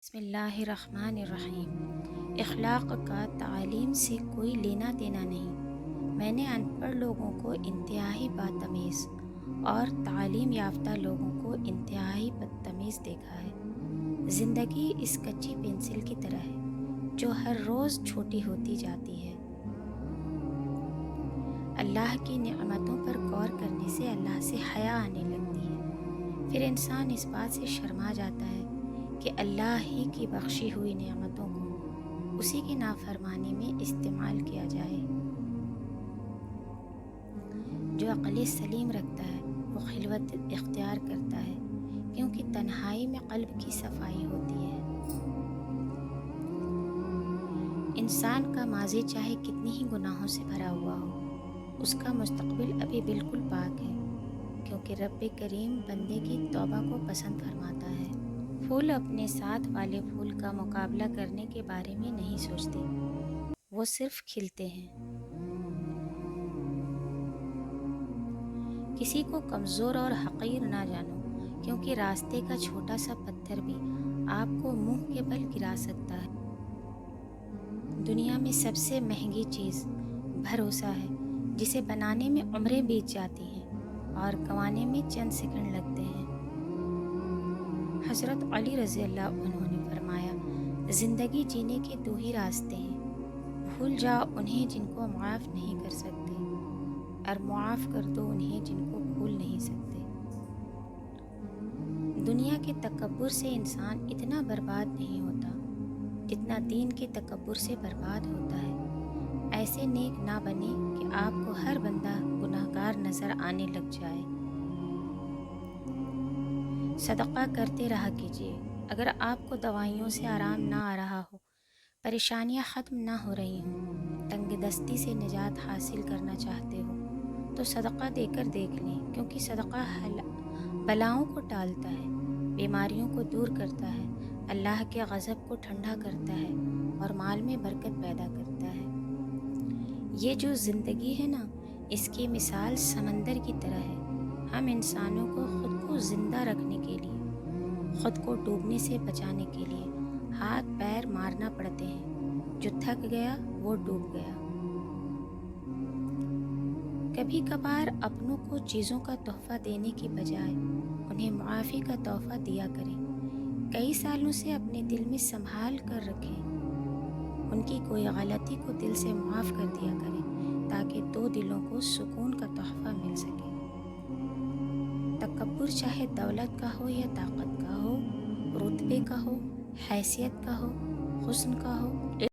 بسم اللہ الرحمن الرحیم۔ اخلاق کا تعلیم سے کوئی لینا دینا نہیں۔ میں نے ان پڑھ لوگوں کو انتہائی بدتمیز اور تعلیم یافتہ لوگوں کو انتہائی بدتمیز دیکھا ہے۔ زندگی اس کچی پنسل کی طرح ہے جو ہر روز چھوٹی ہوتی جاتی ہے۔ اللہ کی نعمتوں پر غور کرنے سے اللہ سے حیا آنے لگتی ہے۔ پھر انسان اس بات سے شرما جاتا ہے کہ اللہ ہی کی بخشی ہوئی نعمتوں کو اسی کی نافرمانی میں استعمال کیا جائے۔ جو عقل سلیم رکھتا ہے وہ خلوت اختیار کرتا ہے کیونکہ تنہائی میں قلب کی صفائی ہوتی ہے۔ انسان کا ماضی چاہے کتنی ہی گناہوں سے بھرا ہوا ہو، اس کا مستقبل ابھی بالکل پاک ہے، کیونکہ رب کریم بندے کی توبہ کو پسند فرماتا ہے۔ پھول اپنے ساتھ والے پھول کا مقابلہ کرنے کے بارے میں نہیں سوچتے، وہ صرف کھلتے ہیں۔ کسی کو کمزور اور حقیر نہ جانو، کیونکہ راستے کا چھوٹا سا پتھر بھی آپ کو منہ کے بل گرا سکتا ہے۔ دنیا میں سب سے مہنگی چیز بھروسہ ہے، جسے بنانے میں عمریں بیت جاتی ہیں اور گنوانے میں چند سیکنڈ لگتے ہیں۔ حضرت علی رضی اللہ عنہ نے فرمایا، زندگی جینے کے دو ہی راستے ہیں، بھول جاؤ انہیں جن کو معاف نہیں کر سکتے، اور معاف کر دو انہیں جن کو بھول نہیں سکتے۔ دنیا کے تکبر سے انسان اتنا برباد نہیں ہوتا جتنا دین کے تکبر سے برباد ہوتا ہے۔ ایسے نیک نہ بنے کہ آپ کو ہر بندہ گناہگار نظر آنے لگ جائے۔ صدقہ کرتے رہا کیجیے۔ اگر آپ کو دوائیوں سے آرام نہ آ رہا ہو، پریشانیاں ختم نہ ہو رہی ہوں، تنگ دستی سے نجات حاصل کرنا چاہتے ہو، تو صدقہ دے کر دیکھ لیں، کیونکہ صدقہ بلاؤں کو ٹالتا ہے، بیماریوں کو دور کرتا ہے، اللہ کے غضب کو ٹھنڈا کرتا ہے اور مال میں برکت پیدا کرتا ہے۔ یہ جو زندگی ہے نا، اس کی مثال سمندر کی طرح ہے۔ ہم انسانوں کو خود کو زندہ رکھنے کے لیے، خود کو ڈوبنے سے بچانے کے لیے ہاتھ پیر مارنا پڑتے ہیں۔ جو تھک گیا وہ ڈوب گیا۔ کبھی کبھار اپنوں کو چیزوں کا تحفہ دینے کی بجائے انہیں معافی کا تحفہ دیا کریں۔ کئی سالوں سے اپنے دل میں سنبھال کر رکھیں، ان کی کوئی غلطی کو دل سے معاف کر دیا کریں، تاکہ دو دلوں کو سکون کا تحفہ مل سکے۔ تکبر چاہے دولت کا ہو یا طاقت کا ہو، رتبے کا ہو، حیثیت کا ہو، حسن کا ہو،